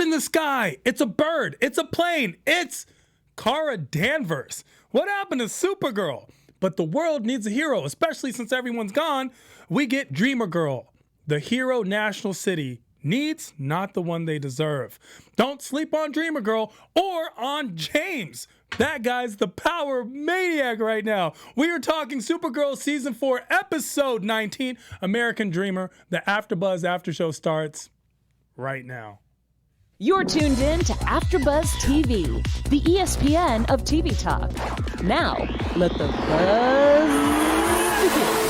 up in the sky? It's a bird. It's a plane. It's Kara Danvers. What happened to Supergirl? But the world needs a hero, especially since everyone's gone. We get Dreamer Girl, the hero National City needs, not the one they deserve. Don't sleep on Dreamer Girl or on James. That guy's the power maniac right now. We are talking Supergirl Season 4, Episode 19, American Dreamer. The AfterBuzz After Show starts right now. You're tuned in to AfterBuzz TV, the ESPN of TV talk. Now, let the buzz begin.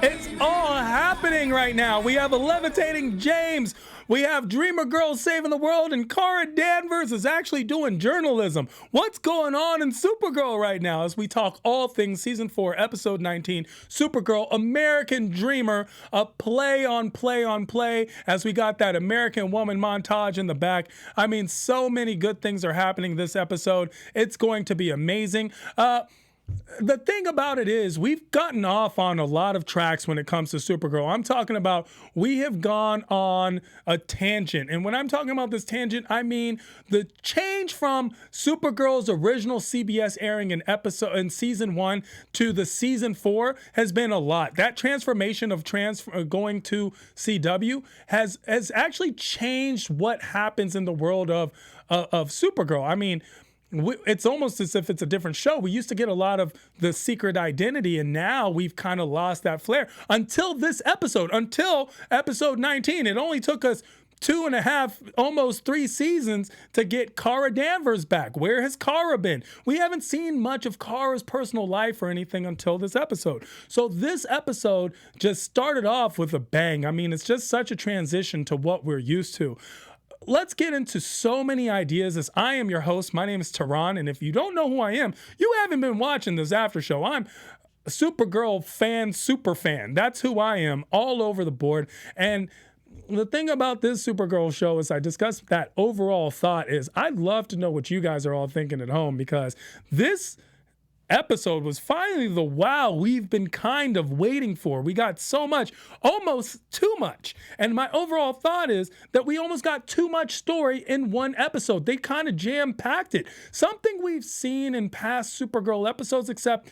It's all happening right now. We have a levitating James. We have Dreamer Girl saving the world, and Kara Danvers is actually doing journalism. What's going on in Supergirl right now as we talk all things Season 4, Episode 19, Supergirl, American Dreamer, a play on play on play as we got that American Woman montage in the back. I mean, so many good things are happening this episode. It's going to be amazing. The thing about it is we've gotten off on a lot of tracks when it comes to Supergirl. I'm talking about we have gone on a tangent. And when I'm talking about this tangent, I mean the change from Supergirl's original CBS airing in Season 1 to the Season 4 has been a lot. That transformation of going to CW has actually changed what happens in the world of Supergirl. I mean, it's almost as if it's a different show. We used to get a lot of the secret identity, and now we've kind of lost that flair. Until this episode, until episode 19, it only took us 2.5, almost 3 seasons to get Kara Danvers back. Where has Kara been? We haven't seen much of Kara's personal life or anything until this episode. So this episode just started off with a bang. I mean, it's just such a transition to what we're used to. Let's get into so many ideas as I am your host. My name is Tehran, and if you don't know who I am, you haven't been watching this after show. I'm a Supergirl fan, super fan. That's who I am, all over the board. And the thing about this Supergirl show is I discussed that overall thought is I'd love to know what you guys are all thinking at home, because this episode was finally the wow we've been kind of waiting for. We got so much, almost too much. And my overall thought is that we almost got too much story in one episode. They kind of jam-packed it. Something we've seen in past Supergirl episodes, except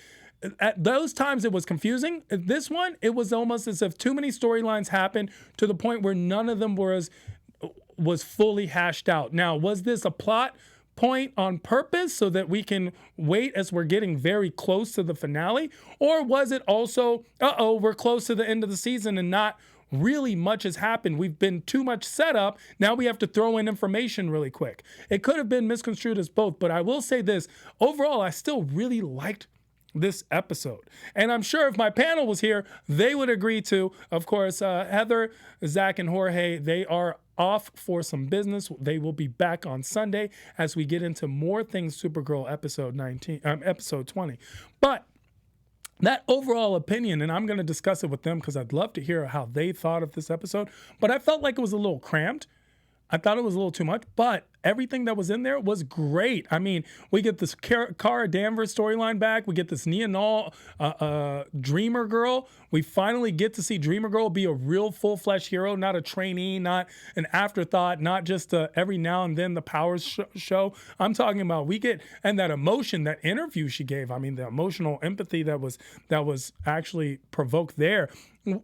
at those times it was confusing. This one, it was almost as if too many storylines happened to the point where none of them was fully hashed out. Now, was this a plot point on purpose so that we can wait as we're getting very close to the finale? Or was it also, we're close to the end of the season and not really much has happened. We've been too much set up. Now we have to throw in information really quick. It could have been misconstrued as both, but I will say this. Overall, I still really liked this episode. And I'm sure if my panel was here, they would agree too. Of course, Heather, Zach, and Jorge, they are off for some business. They will be back on Sunday as we get into more things Supergirl episode 20. But that overall opinion, and I'm going to discuss it with them because I'd love to hear how they thought of this episode, but I felt like it was a little cramped. I thought it was a little too much, but everything that was in there was great. I mean, we get this Kara Danvers storyline back. We get this Nia Dreamer Girl. We finally get to see Dreamer Girl be a real full-fledged hero, not a trainee, not an afterthought, not just every now and then the powers show. I'm talking about and that emotion, that interview she gave. I mean, the emotional empathy that was actually provoked there.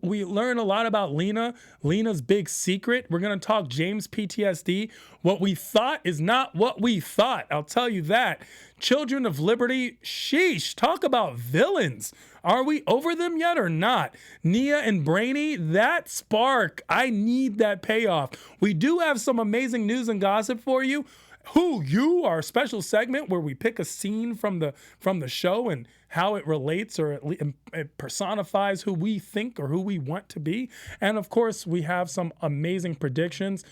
We learn a lot about Lena's big secret. We're going to talk James PTSD. What we thought is not what we thought. I'll tell you that. Children of Liberty, sheesh, talk about villains. Are we over them yet or not? Nia and Brainy, that spark. I need that payoff. We do have some amazing news and gossip for you. Our special segment where we pick a scene from the show and how it relates or it personifies who we think or who we want to be. And of course, we have some amazing predictions.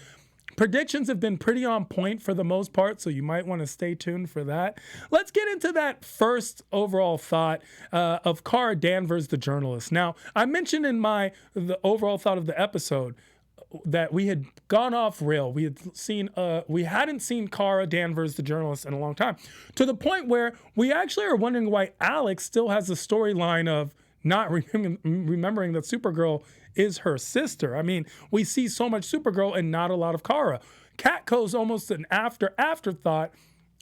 Predictions have been pretty on point for the most part, so you might want to stay tuned for that. Let's get into that first overall thought of Kara Danvers, the journalist. Now, I mentioned in the overall thought of the episode that we had gone off rail. We hadn't seen Kara Danvers, the journalist, in a long time, to the point where we actually are wondering why Alex still has the storyline of not remembering that Supergirl is her sister. I mean, we see so much Supergirl and not a lot of Kara. Catco's almost an afterthought,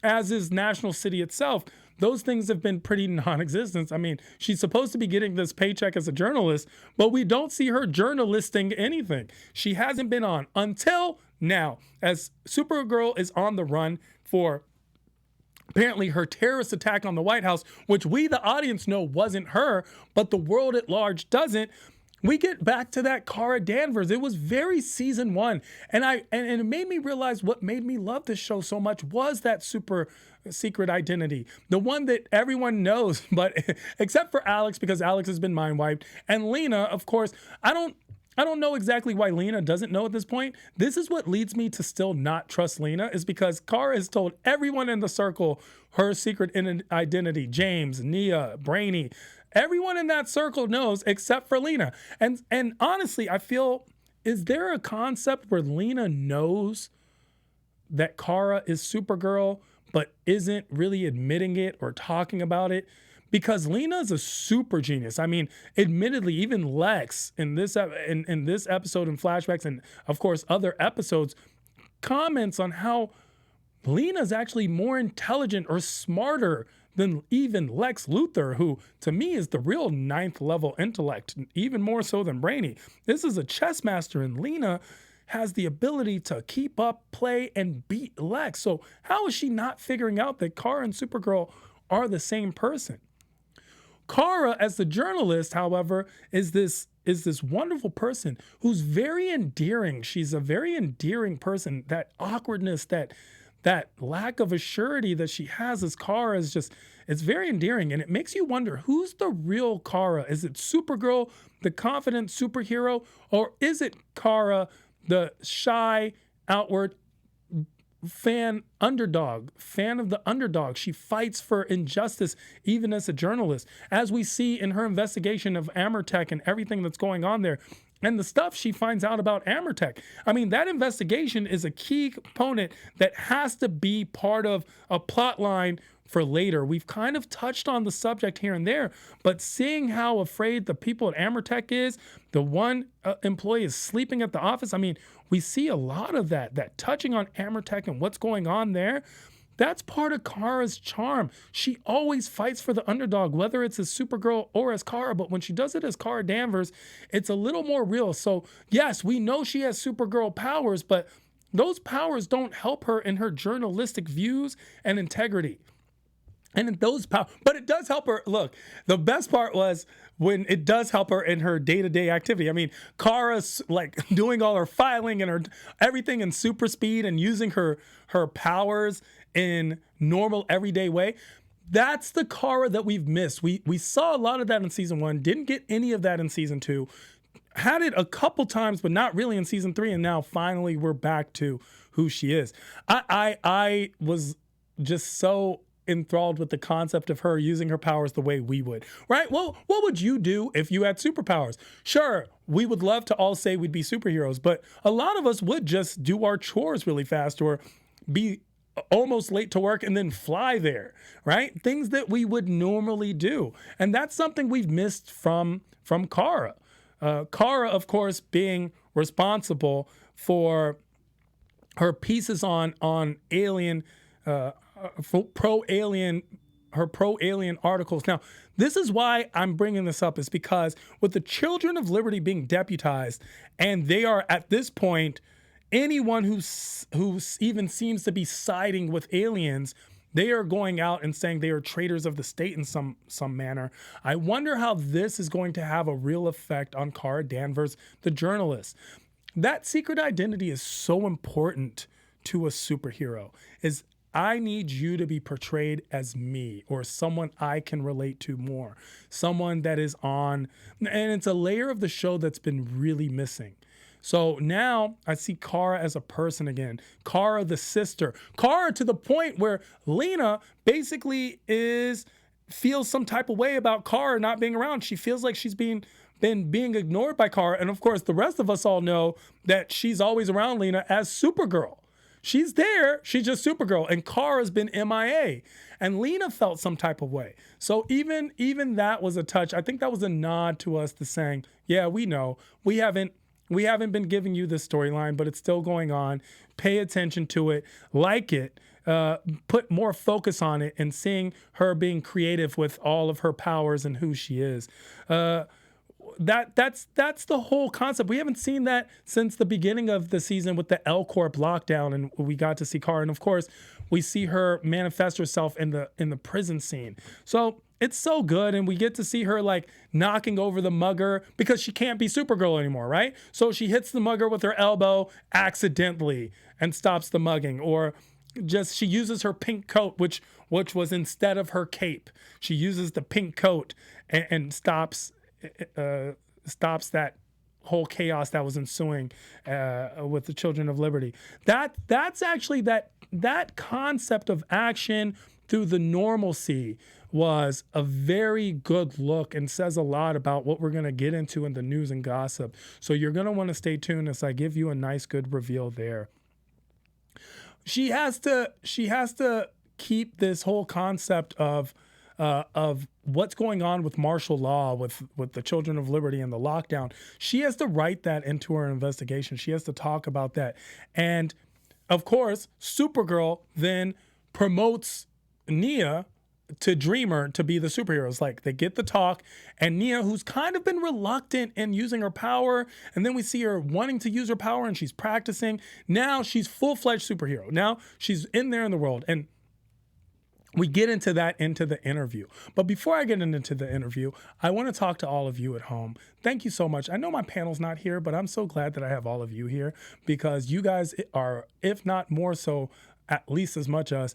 as is National City itself. Those things have been pretty non-existent. I mean, she's supposed to be getting this paycheck as a journalist, but we don't see her journalisting anything. She hasn't been on until now, as Supergirl is on the run for apparently her terrorist attack on the White House, which we, the audience, know wasn't her, but the world at large doesn't. We get back to that Kara Danvers. It was very season 1. And it made me realize what made me love this show so much was that super secret identity. The one that everyone knows, but except for Alex, because Alex has been mind wiped. And Lena, of course, I don't know exactly why Lena doesn't know at this point. This is what leads me to still not trust Lena, is because Kara has told everyone in the circle her secret identity. James, Nia, Brainy, everyone in that circle knows except for Lena. And honestly, I feel, is there a concept where Lena knows that Kara is Supergirl, but isn't really admitting it or talking about it? Because Lena's a super genius. I mean, admittedly, even Lex in this episode and flashbacks, and of course other episodes, comments on how Lena's actually more intelligent or smarter than even Lex Luthor, who to me is the real 9th level intellect, even more so than Brainy. This is a chess master, and Lena has the ability to keep up, play, and beat Lex. So how is she not figuring out that Kara and Supergirl are the same person? Kara, as the journalist, however, is this wonderful person who's very endearing. She's a very endearing person. That awkwardness, that lack of assurity that she has as Kara is just, it's very endearing. And it makes you wonder, who's the real Kara? Is it Supergirl, the confident superhero? Or is it Kara, the shy, outward fan of the underdog? She fights for injustice even as a journalist, as we see in her investigation of Amertech and everything that's going on there, and the stuff she finds out about Amertech. I mean, that investigation is a key component that has to be part of a plot line for later. We've kind of touched on the subject here and there, but seeing how afraid the people at Amertech is, the one employee is sleeping at the office. I mean, we see a lot of that touching on Amertech and what's going on there. That's part of Kara's charm. She always fights for the underdog, whether it's as Supergirl or as Kara, but when she does it as Kara Danvers, it's a little more real. So yes, we know she has Supergirl powers, but those powers don't help her in her journalistic views and integrity. And in those but it does help her. Look, the best part was when it does help her in her day-to-day activity. I mean, Kara's like doing all her filing and her everything in super speed and using her powers in normal everyday way. That's the Kara that we've missed. We saw a lot of that in season 1, didn't get any of that in season 2. Had it a couple times, but not really in season 3, and now finally we're back to who she is. I was just so enthralled with the concept of her using her powers the way we would, right? Well, what would you do if you had superpowers? Sure, we would love to all say we'd be superheroes, but a lot of us would just do our chores really fast or be almost late to work and then fly there, right? Things that we would normally do. And that's something we've missed from Kara. Kara, of course, being responsible for her pieces on alien pro-alien articles. Now, this is why I'm bringing this up, is because with the Children of Liberty being deputized, and they are at this point, anyone who even seems to be siding with aliens, they are going out and saying they are traitors of the state in some manner. I wonder how this is going to have a real effect on Kara Danvers, the journalist. That secret identity is so important to a superhero. Is I need you to be portrayed as me, or someone I can relate to more, someone that is on, and it's a layer of the show that's been really missing. So now I see Kara as a person again. Kara the sister. Kara to the point where Lena basically feels some type of way about Kara not being around. She feels like she's been being ignored by Kara. And of course, the rest of us all know that she's always around Lena as Supergirl. She's there, she's just Supergirl, and Kara's been MIA. And Lena felt some type of way. So even that was a touch. I think that was a nod to us to saying, yeah, we know. We haven't we haven't been giving you this storyline, but it's still going on. Pay attention to it, like it, put more focus on it, and seeing her being creative with all of her powers and who she is. That's the whole concept. We haven't seen that since the beginning of the season with the L Corp lockdown, and we got to see Kara, and of course we see her manifest herself in the prison scene. So it's so good, and we get to see her like knocking over the mugger because she can't be Supergirl anymore, right? So she hits the mugger with her elbow accidentally and stops the mugging, or just she uses her pink coat, which was instead of her cape. She uses the pink coat and stops that whole chaos that was ensuing with the Children of Liberty. That's actually that concept of action through the normalcy was a very good look and says a lot about what we're going to get into in the news and gossip. So you're going to want to stay tuned as I give you a nice, good reveal there. She has to keep this whole concept of what's going on with martial law, with the Children of Liberty and the lockdown. She has to write that into her investigation. She has to talk about that. And of course, Supergirl then promotes Nia to Dreamer to be the superheroes. Like, they get the talk, and Nia, who's kind of been reluctant in using her power, and then we see her wanting to use her power and she's practicing. Now she's full-fledged superhero. Now she's in there in the world, and we get into that into the interview. But before I get into the interview, I want to talk to all of you at home. Thank you so much. I know my panel's not here, but I'm so glad that I have all of you here, because you guys are, if not more so, at least as much as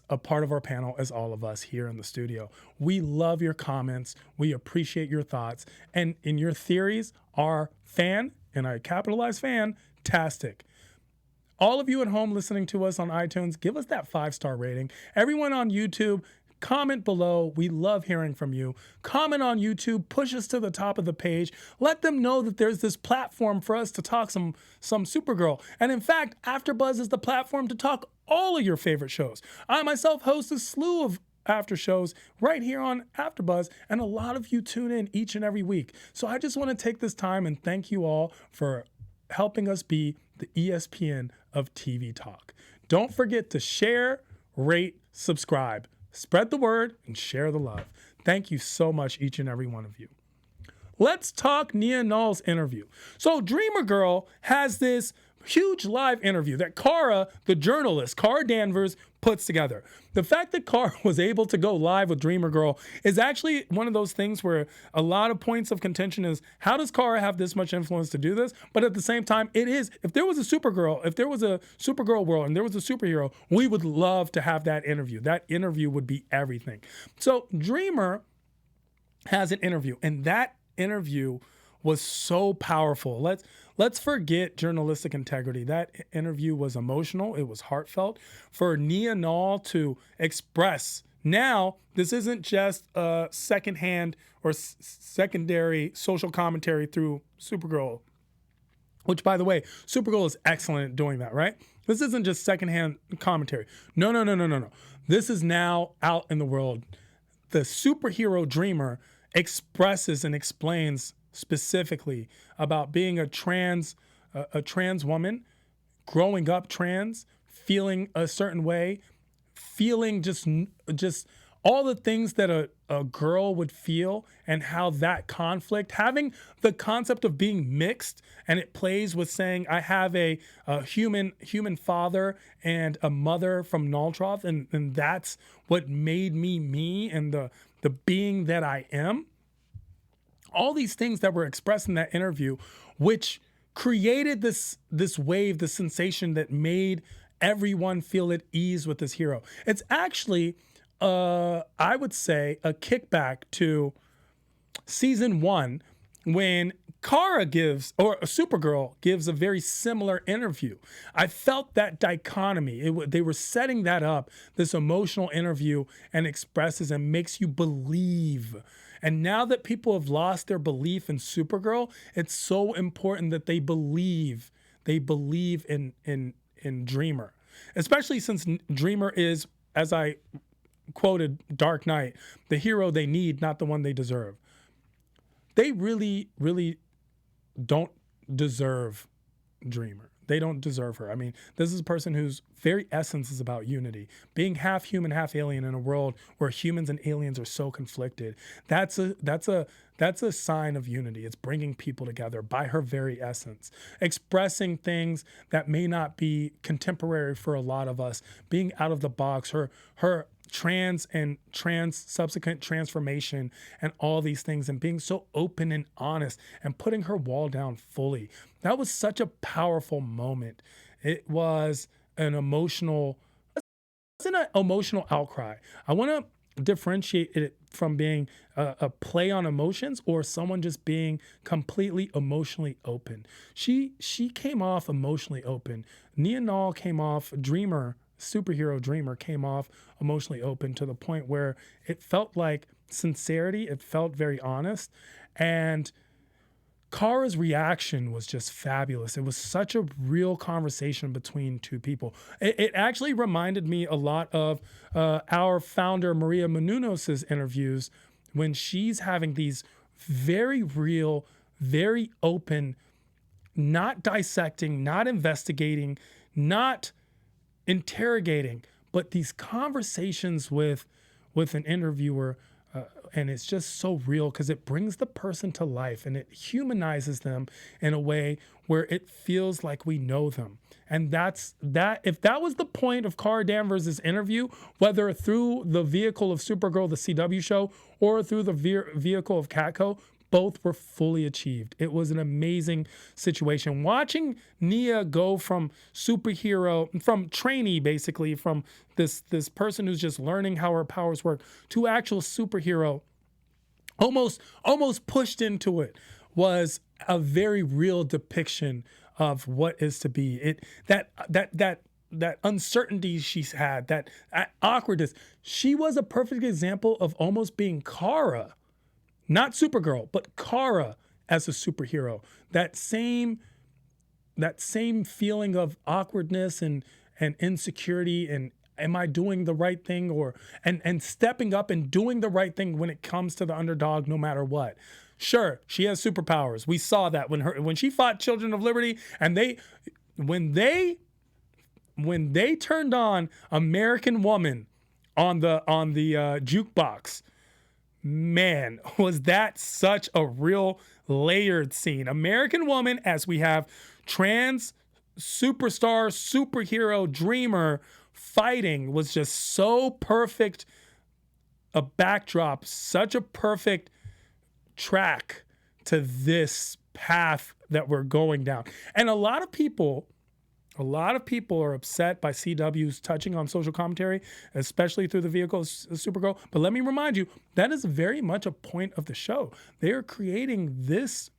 a part of our panel as all of us here in the studio. We love your comments. We appreciate your thoughts. And in your theories are fan, and I capitalize fantastic. All of you at home listening to us on iTunes, give us that 5-star rating. Everyone on YouTube, comment below. We love hearing from you. Comment on YouTube, push us to the top of the page. Let them know that there's this platform for us to talk some Supergirl. And in fact, AfterBuzz is the platform to talk all of your favorite shows. I myself host a slew of after shows right here on AfterBuzz, and a lot of you tune in each and every week. So I just want to take this time and thank you all for helping us be the ESPN of TV talk. Don't forget to share, rate, subscribe. Spread the word and share the love. Thank you so much, each and every one of you. Let's talk Nia Null's interview. So Dreamer Girl has this huge live interview that Kara, the journalist, Kara Danvers, puts together. The fact that Kara was able to go live with Dreamer Girl is actually one of those things where a lot of points of contention is, how does Kara have this much influence to do this? But at the same time, it is, if there was a Supergirl world and there was a superhero, we would love to have that interview. That interview would be everything. So Dreamer has an interview, and that interview was so powerful. Let's forget journalistic integrity. That interview was emotional. It was heartfelt. For Nia Null to express, now this isn't just a secondhand or secondary social commentary through Supergirl, which, by the way, Supergirl is excellent at doing that, right? This isn't just secondhand commentary. No. This is now out in the world. The superhero Dreamer expresses and explains specifically about being a trans woman, growing up trans, feeling a certain way, feeling just all the things that a girl would feel, and how that conflict, having the concept of being mixed, and it plays with saying, I have a human father and a mother from Noltroth, and that's what made me me and the being that I am. All these things that were expressed in that interview, which created this wave, the sensation that made everyone feel at ease with this hero. It's actually, I would say, a kickback to season 1, when Kara gives, or Supergirl gives, a very similar interview. I felt that dichotomy. They were setting that up, this emotional interview, and expresses and makes you believe. And now that people have lost their belief in Supergirl, it's so important that they believe in Dreamer. Especially since Dreamer is, as I quoted Dark Knight, the hero they need, not the one they deserve. They really, really don't deserve Dreamer. They don't deserve her. I mean, this is a person whose very essence is about unity, being half human, half alien in a world where humans and aliens are so conflicted. That's a sign of unity. It's bringing people together by her very essence, expressing things that may not be contemporary for a lot of us, being out of the box. Her trans subsequent transformation and all these things, and being so open and honest and putting her wall down fully. That was such a powerful moment. It was an emotional outcry. I want to differentiate it from being a play on emotions or someone just being completely emotionally open. She came off emotionally open. Nia Nall came off superhero Dreamer came off emotionally open to the point where it felt like sincerity. It felt very honest. And Kara's reaction was just fabulous. It was such a real conversation between two people. It actually reminded me a lot of our founder, Maria Menounos' interviews when she's having these very real, very open, not dissecting, not investigating, not interrogating, but these conversations with an interviewer. And it's just so real because it brings the person to life and it humanizes them in a way where it feels like we know them. And if that was the point of Kara Danvers' interview, whether through the vehicle of Supergirl, the CW show, or through the vehicle of Catco, both were fully achieved. It was an amazing situation. Watching Nia go from superhero, from trainee basically, from this person who's just learning how her powers work, to actual superhero, almost pushed into it, was a very real depiction of what is to be. That uncertainty she's had, that awkwardness. She was a perfect example of almost being Kara. Not Supergirl, but Kara as a superhero. That same feeling of awkwardness and insecurity and am I doing the right thing, and stepping up and doing the right thing when it comes to the underdog no matter what. Sure, she has superpowers. We saw that when she fought Children of Liberty, and when they turned on American Woman on the jukebox. Man, was that such a real layered scene. American Woman, as we have trans superstar, superhero, Dreamer fighting, was just so perfect a backdrop, such a perfect track to this path that we're going down. And a lot of people are upset by CW's touching on social commentary, especially through the vehicle of Supergirl. But let me remind you, that is very much a point of the show. They are creating this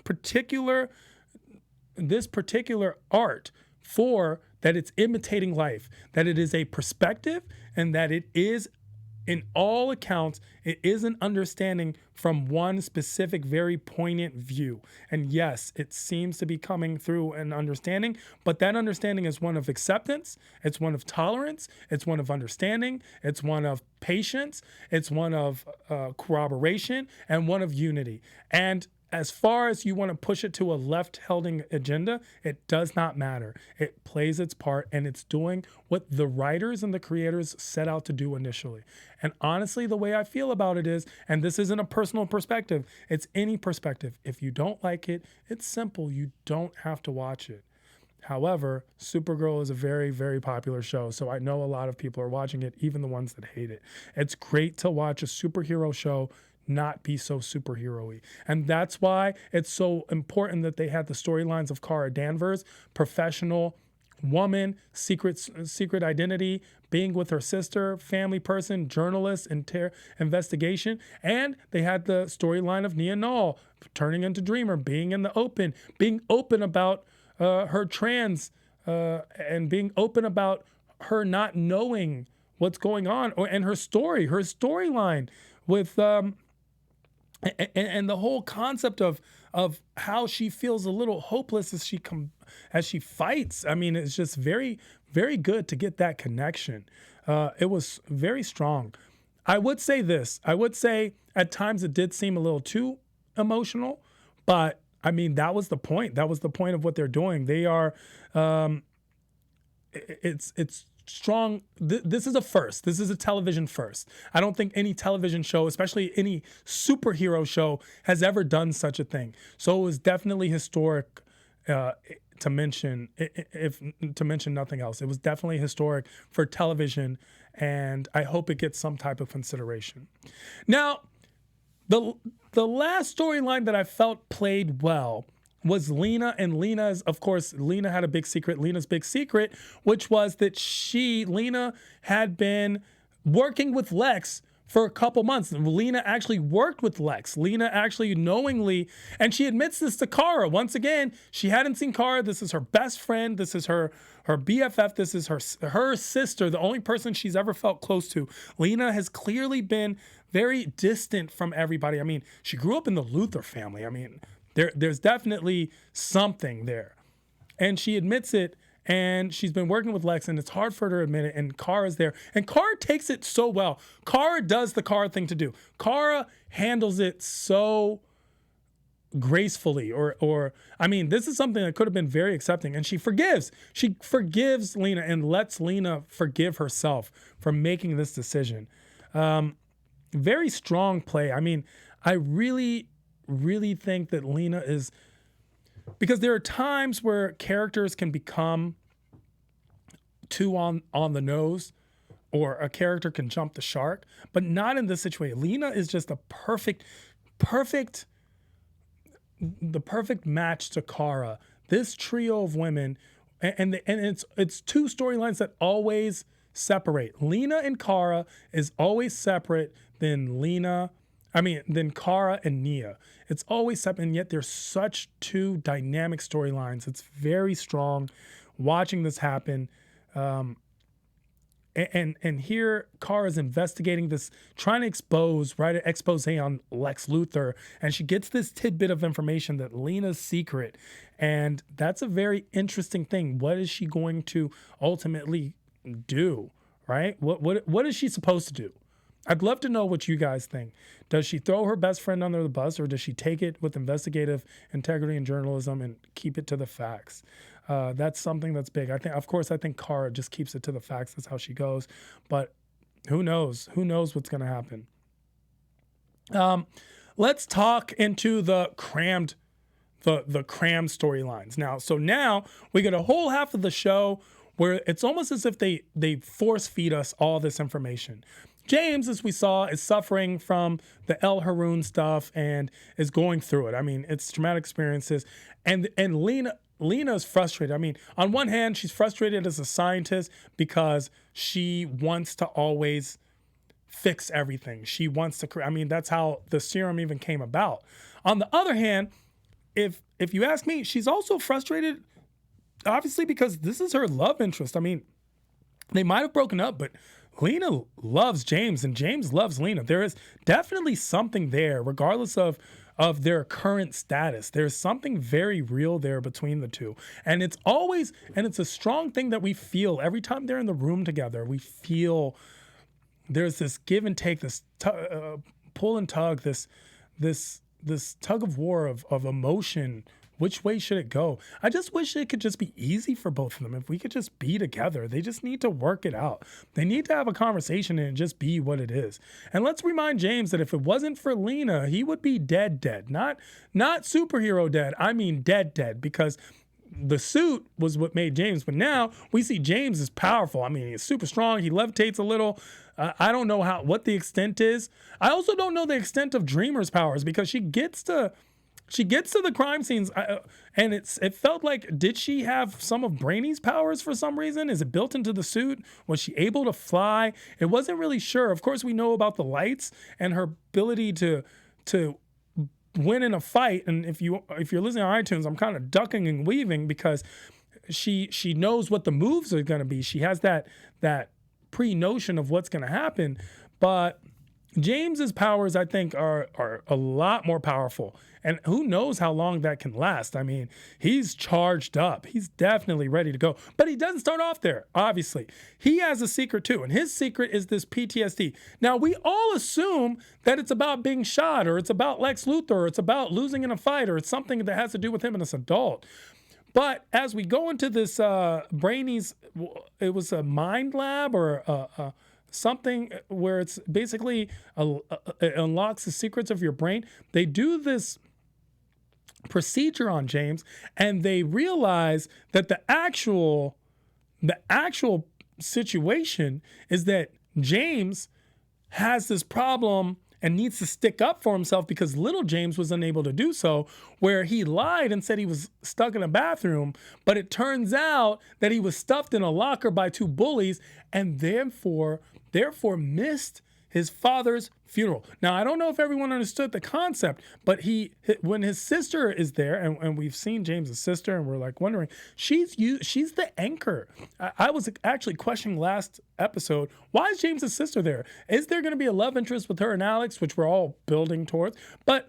particular art for that it's imitating life, that it is a perspective, and that it is, in all accounts, it is an understanding from one specific, very poignant view. And yes, it seems to be coming through an understanding, but that understanding is one of acceptance, it's one of tolerance, it's one of understanding, it's one of patience, it's one of corroboration, and one of unity. And as far as you want to push it to a left-helding agenda, it does not matter. It plays its part, and it's doing what the writers and the creators set out to do initially. And honestly, the way I feel about it is, and this isn't a personal perspective, it's any perspective. If you don't like it, it's simple. You don't have to watch it. However, Supergirl is a very, very popular show, so I know a lot of people are watching it, even the ones that hate it. It's great to watch a superhero show not be so superhero-y. And that's why it's so important that they had the storylines of Kara Danvers, professional woman, secret identity, being with her sister, family person, journalist, investigation. And they had the storyline of Nia Nall turning into Dreamer, being in the open, being open about her trans, and being open about her not knowing what's going on, and her storyline with and the whole concept of how she feels a little hopeless as she fights. I mean, it's just very, very good to get that connection. It was very strong. I would say this. I would say at times it did seem a little too emotional, but I mean, that was the point. That was the point of what they're doing. They are, it's strong. This is a first. This is a television first. I don't think any television show, especially any superhero show, has ever done such a thing. So it was definitely historic. To mention nothing else, it was definitely historic for television, and I hope it gets some type of consideration. Now, the last storyline that I felt played well was Lena, and Lena's, of course, Lena had a big secret. Lena's big secret, which was that Lena had been working with Lex for a couple months. Lena actually worked with Lex. Lena actually knowingly, and she admits this to Kara. Once again, she hadn't seen Kara. This is her best friend. This is her BFF. This is her sister, the only person she's ever felt close to. Lena has clearly been very distant from everybody. I mean, she grew up in the Luthor family. I mean, there's definitely something there. And she admits it. And she's been working with Lex, and it's hard for her to admit it. And Kara's there. And Kara takes it so well. Kara does the Kara thing to do. Kara handles it so gracefully. Or I mean, this is something that could have been very accepting. And she forgives. She forgives Lena and lets Lena forgive herself for making this decision. Very strong play. I mean, I really, really think that Lena is... Because there are times where characters can become too on the nose, or a character can jump the shark, but not in this situation. Lena is just the perfect match to Kara. This trio of women, and it's two storylines that always separate. Lena and Kara is always separate than Kara and Nia. It's always separate, and yet there's such two dynamic storylines. It's very strong watching this happen. And here Kara's investigating this, trying to write an expose on Lex Luthor, and she gets this tidbit of information that Lena's secret, and that's a very interesting thing. What is she going to ultimately do, right? What is she supposed to do? I'd love to know what you guys think. Does she throw her best friend under the bus, or does she take it with investigative integrity and journalism and keep it to the facts? That's something that's big. I think Kara just keeps it to the facts. That's how she goes. But who knows? Who knows what's going to happen? Let's talk into the crammed storylines now. So now we get a whole half of the show where it's almost as if they force feed us all this information. James, as we saw, is suffering from the El Haroon stuff and is going through it. I mean, it's traumatic experiences. And Lena is frustrated. I mean, on one hand, she's frustrated as a scientist because she wants to always fix everything. She wants to, that's how the serum even came about. On the other hand, if you ask me, she's also frustrated, obviously, because this is her love interest. I mean, they might have broken up, but Lena loves James and James loves Lena. There is definitely something there, regardless of their current status. There's something very real there between the two. And it's a strong thing that we feel every time they're in the room together. We feel there's this give and take, this pull and tug, this tug of war of emotion. Which way should it go? I just wish it could just be easy for both of them. If we could just be together, they just need to work it out. They need to have a conversation and just be what it is. And let's remind James that if it wasn't for Lena, he would be dead. Not superhero dead. I mean dead, because the suit was what made James. But now we see James is powerful. I mean, he's super strong. He levitates a little. I don't know what the extent is. I also don't know the extent of Dreamer's powers, because she gets to the crime scenes, and it felt like, did she have some of Brainy's powers for some reason? Is it built into the suit? Was she able to fly? It wasn't really sure. Of course, we know about the lights and her ability to win in a fight. And if you're listening on iTunes, I'm kind of ducking and weaving because she knows what the moves are going to be. She has that pre-notion of what's going to happen, but James's powers, I think, are a lot more powerful. And who knows how long that can last. I mean, he's charged up. He's definitely ready to go. But he doesn't start off there, obviously. He has a secret too. And his secret is this PTSD. Now, we all assume that it's about being shot, or it's about Lex Luthor, or it's about losing in a fight, or it's something that has to do with him as an adult. But as we go into this Brainy's, it was a mind lab or something where it's basically it unlocks the secrets of your brain. They do this procedure on James, and they realize that the actual situation is that James has this problem and needs to stick up for himself because little James was unable to do so, where he lied and said he was stuck in a bathroom, but it turns out that he was stuffed in a locker by two bullies and therefore missed his father's funeral. Now, I don't know if everyone understood the concept, but when his sister is there, and we've seen James's sister, and we're like wondering, she's the anchor. I was actually questioning last episode, why is James's sister there? Is there going to be a love interest with her and Alex, which we're all building towards? But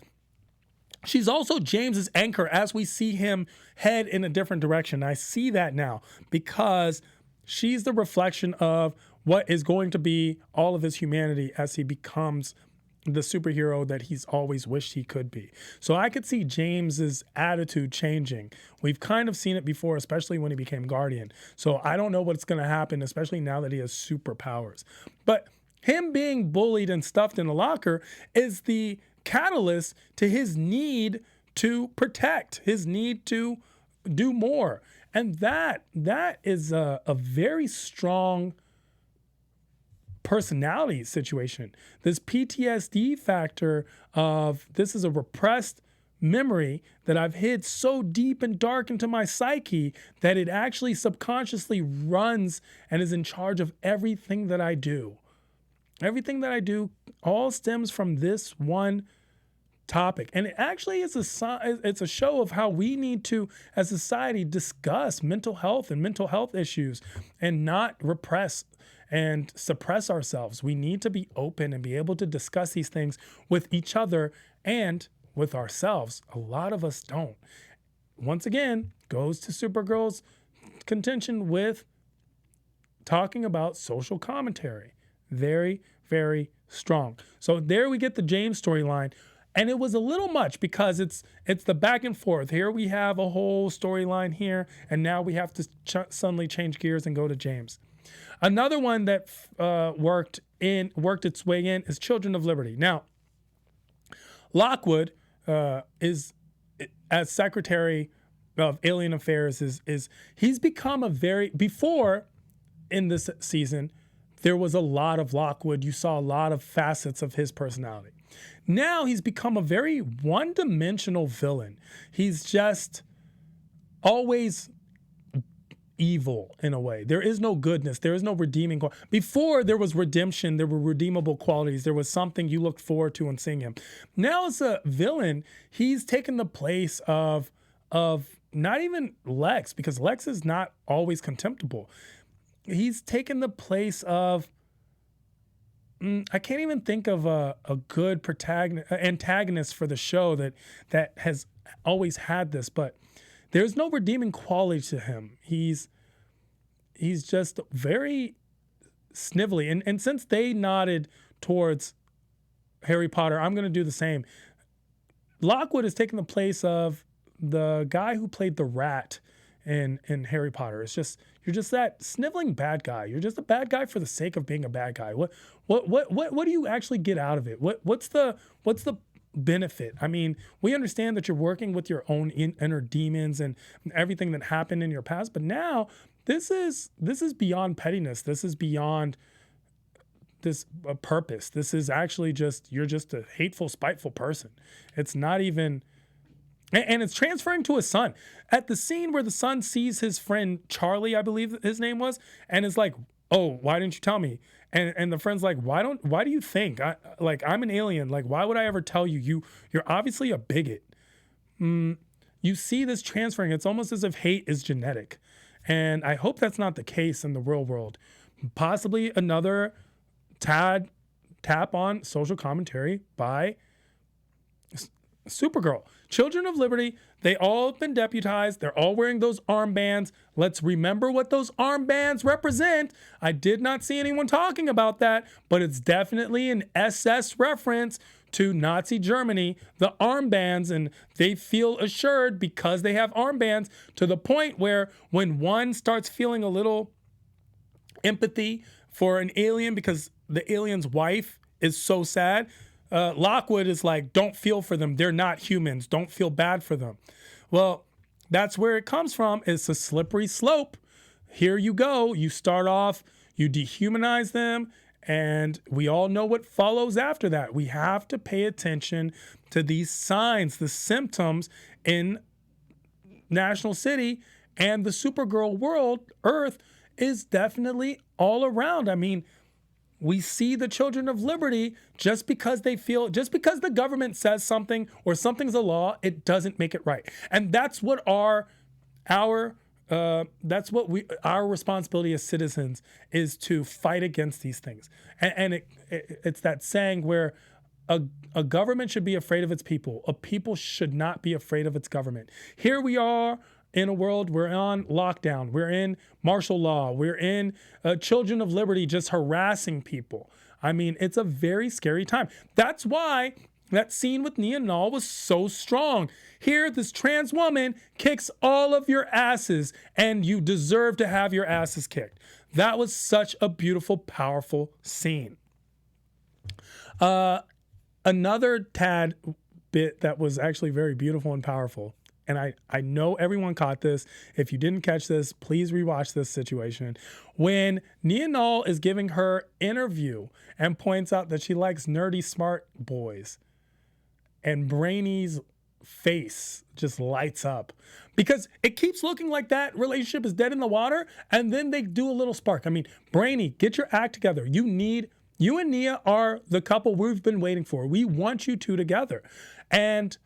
she's also James's anchor as we see him head in a different direction. I see that now because she's the reflection of what is going to be all of his humanity as he becomes the superhero that he's always wished he could be. So I could see James's attitude changing. We've kind of seen it before, especially when he became Guardian. So I don't know what's going to happen, especially now that he has superpowers. But him being bullied and stuffed in a locker is the catalyst to his need to protect, his need to do more. And that is a very strong personality situation. This PTSD factor of this is a repressed memory that I've hid so deep and dark into my psyche that it actually subconsciously runs and is in charge of everything that I do. Everything that I do all stems from this one topic. And it actually is it's a show of how we need to, as a society, discuss mental health and mental health issues and not repress and suppress ourselves. We need to be open and be able to discuss these things with each other and with ourselves. A lot of us don't. Once again, goes to Supergirl's contention with talking about social commentary. Very, very strong. So there we get the James storyline. And it was a little much because it's the back and forth. Here we have a whole storyline here, and now we have to suddenly change gears and go to James. Another one that worked its way in is Children of Liberty. Now, Lockwood is, as Secretary of Alien Affairs, he's become before in this season, there was a lot of Lockwood. You saw a lot of facets of his personality. Now he's become a very one-dimensional villain. He's just always evil in a way. There is no goodness. There is no redeeming. Before there was redemption, there were redeemable qualities. There was something you looked forward to in seeing him. Now as a villain, he's taken the place of not even Lex, because Lex is not always contemptible. He's taken the place of, I can't even think of a good antagonist for the show that has always had this, but there's no redeeming quality to him. He's just very snivelly. And since they nodded towards Harry Potter, I'm going to do the same. Lockwood has taken the place of the guy who played the rat in Harry Potter. It's just, you're just that sniveling bad guy. You're just a bad guy for the sake of being a bad guy. What do you actually get out of it? What's the benefit? I mean, we understand that you're working with your own inner demons and everything that happened in your past, but now this is beyond pettiness. This is beyond this purpose. This is actually you're just a hateful, spiteful person. It's not even. And it's transferring to his son. At the scene where the son sees his friend Charlie, I believe his name was, and is like, "Oh, why didn't you tell me?" And the friend's like, "Why do you think? I'm an alien. Like, why would I ever tell you? You're obviously a bigot." You see this transferring. It's almost as if hate is genetic. And I hope that's not the case in the real world. Possibly another tad tap on social commentary by Supergirl. Children of Liberty, they all have been deputized. They're all wearing those armbands. Let's remember what those armbands represent. I did not see anyone talking about that, but it's definitely an SS reference to Nazi Germany, the armbands, and they feel assured because they have armbands, to the point where when one starts feeling a little empathy for an alien because the alien's wife is so sad, Lockwood is like, don't feel for them. They're not humans. Don't feel bad for them. Well, that's where it comes from. It's a slippery slope. Here you go. You start off, you dehumanize them, and we all know what follows after that. We have to pay attention to these signs, the symptoms in National City, and the Supergirl world, Earth, is definitely all around. I mean, we see the Children of Liberty just because the government says something or something's a law, it doesn't make it right. And that's what our responsibility as citizens is, to fight against these things. And it's that saying where a government should be afraid of its people. A people should not be afraid of its government. Here we are in a world, we're on lockdown, we're in martial law, we're in Children of Liberty just harassing people. I mean, it's a very scary time. That's why that scene with Nia and all was so strong. Here, this trans woman kicks all of your asses, and you deserve to have your asses kicked. That was such a beautiful, powerful scene. Another tad bit that was actually very beautiful and powerful, and I know everyone caught this. If you didn't catch this, please rewatch this situation. When Nia Null is giving her interview and points out that she likes nerdy, smart boys, and Brainy's face just lights up because it keeps looking like that relationship is dead in the water, and then they do a little spark. I mean, Brainy, get your act together. You and Nia are the couple we've been waiting for. We want you two together. And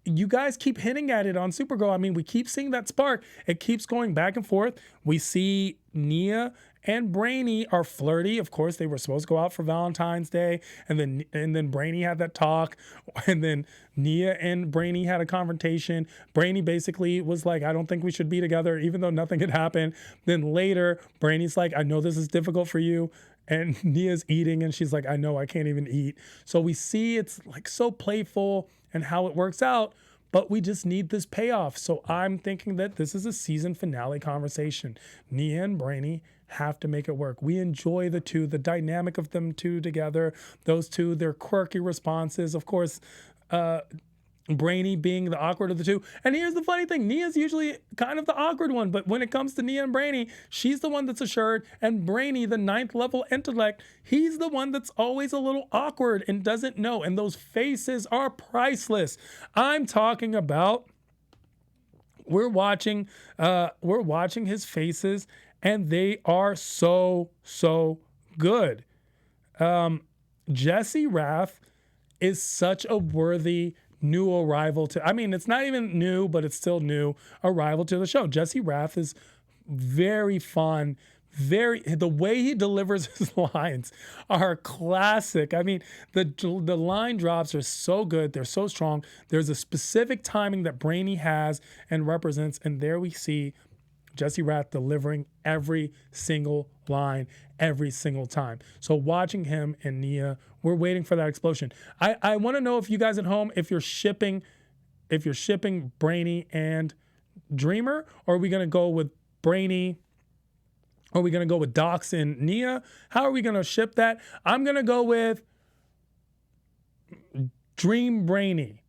you guys keep hinting at it on Supergirl. I mean, we keep seeing that spark. It keeps going back and forth. We see Nia and Brainy are flirty. Of course, they were supposed to go out for Valentine's Day, and then Brainy had that talk, and then Nia and Brainy had a confrontation. Brainy basically was like, I don't think we should be together, even though nothing had happened. Then later, Brainy's like, I know this is difficult for you. And Nia's eating, and she's like, I know, I can't even eat. So we see it's like so playful and how it works out, but we just need this payoff. So I'm thinking that this is a season finale conversation. Nia and Brainy have to make it work. We enjoy the two, the dynamic of them two together. Those two, their quirky responses. Of course, Brainy being the awkward of the two. And here's the funny thing. Nia's usually kind of the awkward one, but when it comes to Nia and Brainy, she's the one that's assured, and Brainy, the 9th level intellect, he's the one that's always a little awkward and doesn't know. And those faces are priceless. I'm talking about, we're watching his faces, and they are so good. Jesse Rath is such a worthy new arrival to, I mean, it's not even new, but it's still new arrival to the show. Jesse Rath is very fun. The way he delivers his lines are classic. I mean, the line drops are so good. They're so strong. There's a specific timing that Brainy has and represents. And there we see Jesse Rath delivering every single line every single time. So watching him and Nia, we're waiting for that explosion. I want to know if you guys at home, if you're shipping Brainy and Dreamer, or are we going to go with Brainy? Are we going to go with Dox and Nia? How are we going to ship that? I'm going to go with Dream Brainy.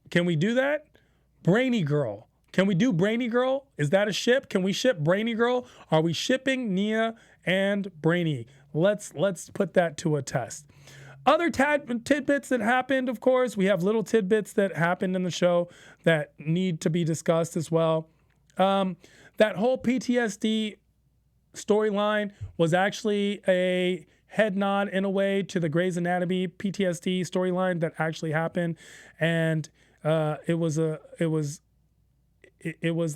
Can we do that? Brainy Girl. Can we do Brainy Girl? Is that a ship? Can we ship Brainy Girl? Are we shipping Nia and Brainy? Let's put that to a test. Other tidbits that happened, of course, we have little tidbits that happened in the show that need to be discussed as well. That whole PTSD storyline was actually a head nod in a way to the Grey's Anatomy PTSD storyline that actually happened, and it was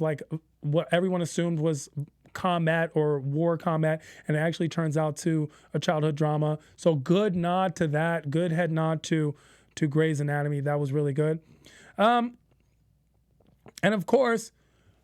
like what everyone assumed was combat or war combat, and it actually turns out to a childhood drama. So good nod to that. Good head nod to Grey's Anatomy. That was really good. And of course,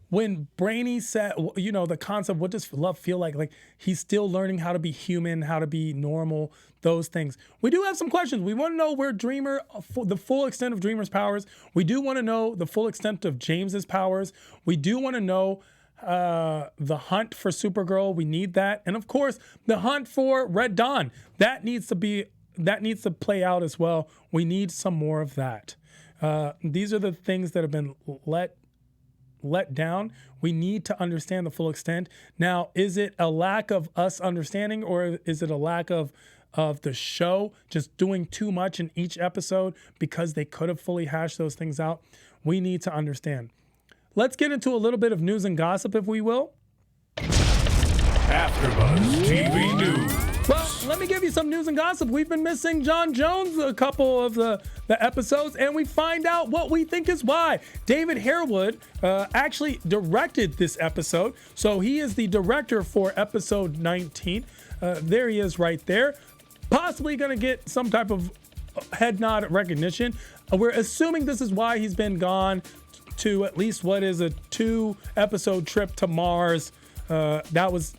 when Brainy said, the concept, what does love feel like? Like he's still learning how to be human, how to be normal, those things. We do have some questions. We want to know where Dreamer, the full extent of Dreamer's powers. We do want to know the full extent of James's powers. We do want to know the hunt for Supergirl. We need that. And of course, the hunt for Red Dawn. That needs to play out as well. We need some more of that. These are the things that have been let down. We need to understand the full extent. Now, is it a lack of us understanding, or is it a lack of the show just doing too much in each episode because they could have fully hashed those things out? We need to understand. Let's get into a little bit of news and gossip, if we will. AfterBuzz TV News. Well, let me give you some news and gossip. We've been missing John Jones a couple of the episodes, and we find out what we think is why. David Harewood actually directed this episode, so he is the director for episode 19. There he is right there. Possibly going to get some type of head nod recognition. We're assuming this is why he's been gone to at least what is a 2-episode trip to Mars. That was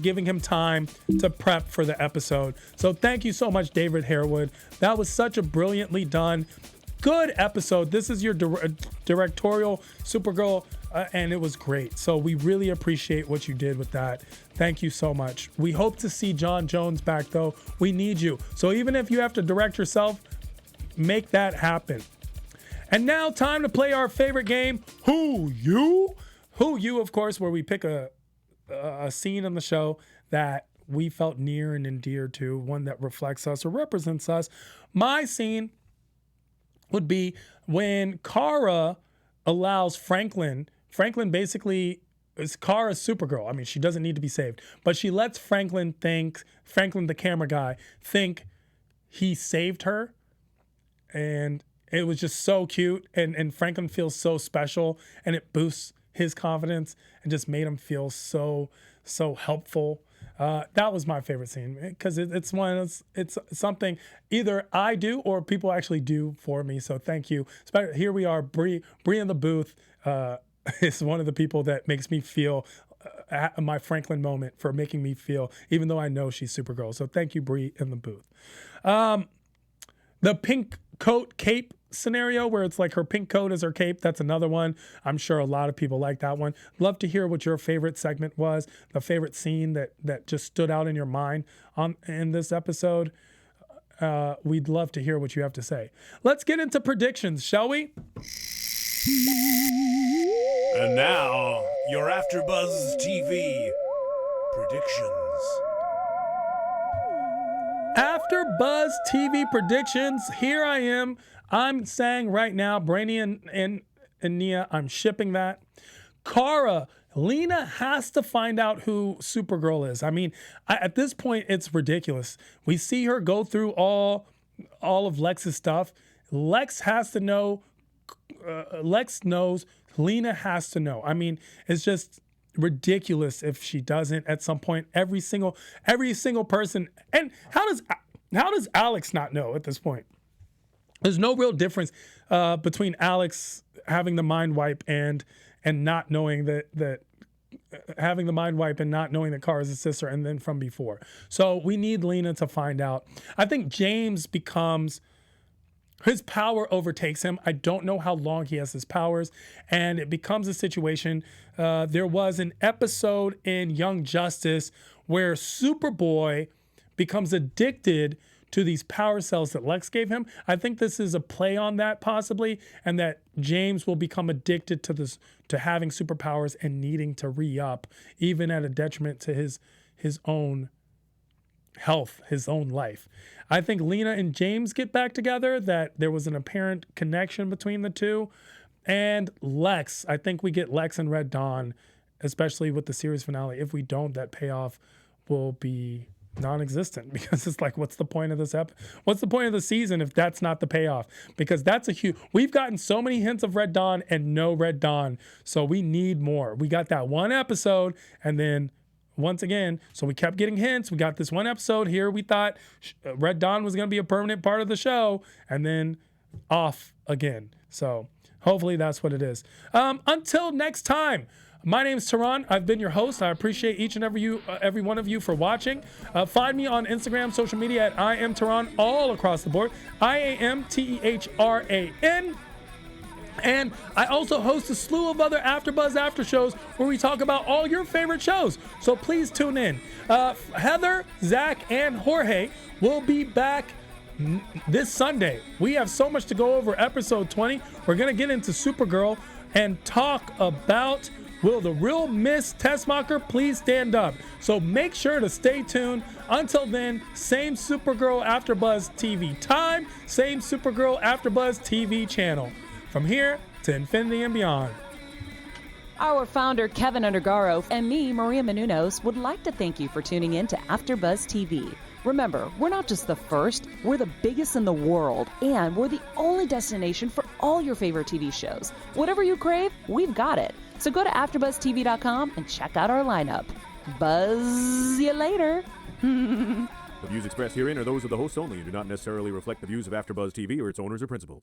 giving him time to prep for the episode. So thank you so much, David Harewood. That was such a brilliantly done, good episode. This is your directorial Supergirl, and it was great. So we really appreciate what you did with that. Thank you so much. We hope to see John Jones back, though. We need you. So even if you have to direct yourself, make that happen. And now time to play our favorite game, Who You? Who You, of course, where we pick a scene in the show that we felt near and endeared to, one that reflects us or represents us. My scene would be when Kara allows Franklin basically is Kara's Supergirl. I mean, she doesn't need to be saved, but she lets Franklin, the camera guy, think he saved her. And it was just so cute. And Franklin feels so special, and it boosts his confidence and just made him feel so helpful. That was my favorite scene because it's something either I do or people actually do for me. So thank you. Here we are, Bree in the booth is one of the people that makes me feel my Franklin moment, for making me feel, even though I know she's Supergirl. So thank you, Bree in the booth. The pink coat cape scenario where it's like her pink coat is her cape. That's another one. I'm sure a lot of people like that one. Love to hear what your favorite segment was, the favorite scene that just stood out in your mind in this episode. We'd love to hear what you have to say. Let's get into predictions, shall we? And now, your AfterBuzz TV predictions. AfterBuzz TV predictions. Here I am. I'm saying right now, Brainy and Nia, I'm shipping that. Kara, Lena has to find out who Supergirl is. I mean, at this point, it's ridiculous. We see her go through all of Lex's stuff. Lex has to know. Lex knows. Lena has to know. I mean, it's just ridiculous if she doesn't at some point. Every single person. And how does Alex not know at this point? There's no real difference between Alex having the mind wipe and not knowing that having the mind wipe and not knowing that Kara is his sister, and then from before. So we need Lena to find out. I think James his power overtakes him. I don't know how long he has his powers, and it becomes a situation. There was an episode in Young Justice where Superboy becomes addicted to these power cells that Lex gave him. I think this is a play on that possibly, and that James will become addicted to having superpowers and needing to re-up, even at a detriment to his own health, his own life. I think Lena and James get back together, that there was an apparent connection between the two. And Lex, I think we get Lex and Red Dawn, especially with the series finale. If we don't, that payoff will be non-existent, because it's like, what's the point of this what's the point of the season if that's not the payoff? Because that's a huge, we've gotten so many hints of Red Dawn and no Red Dawn, so we need more. We got that one episode, and then once again, so we kept getting hints. We got this one episode here. We thought Red Dawn was going to be a permanent part of the show, and then off again. So hopefully that's what it is. Until next time, my name is Tehran. I've been your host. I appreciate each and every one of you for watching. Find me on Instagram, social media at I am Tehran, all across the board. IAMTEHRAN. And I also host a slew of other AfterBuzz after shows where we talk about all your favorite shows. So please tune in. Heather, Zach, and Jorge will be back this Sunday. We have so much to go over. Episode 20. We're going to get into Supergirl and talk about, will the real Miss Tessmacher please stand up? So make sure to stay tuned. Until then, same Supergirl AfterBuzz TV time, same Supergirl AfterBuzz TV channel. From here to infinity and beyond. Our founder, Kevin Undergaro, and me, Maria Menounos, would like to thank you for tuning in to AfterBuzz TV. Remember, we're not just the first, we're the biggest in the world, and we're the only destination for all your favorite TV shows. Whatever you crave, we've got it. So go to AfterBuzzTV.com and check out our lineup. Buzz you later. The views expressed herein are those of the hosts only and do not necessarily reflect the views of AfterBuzz TV or its owners or principals.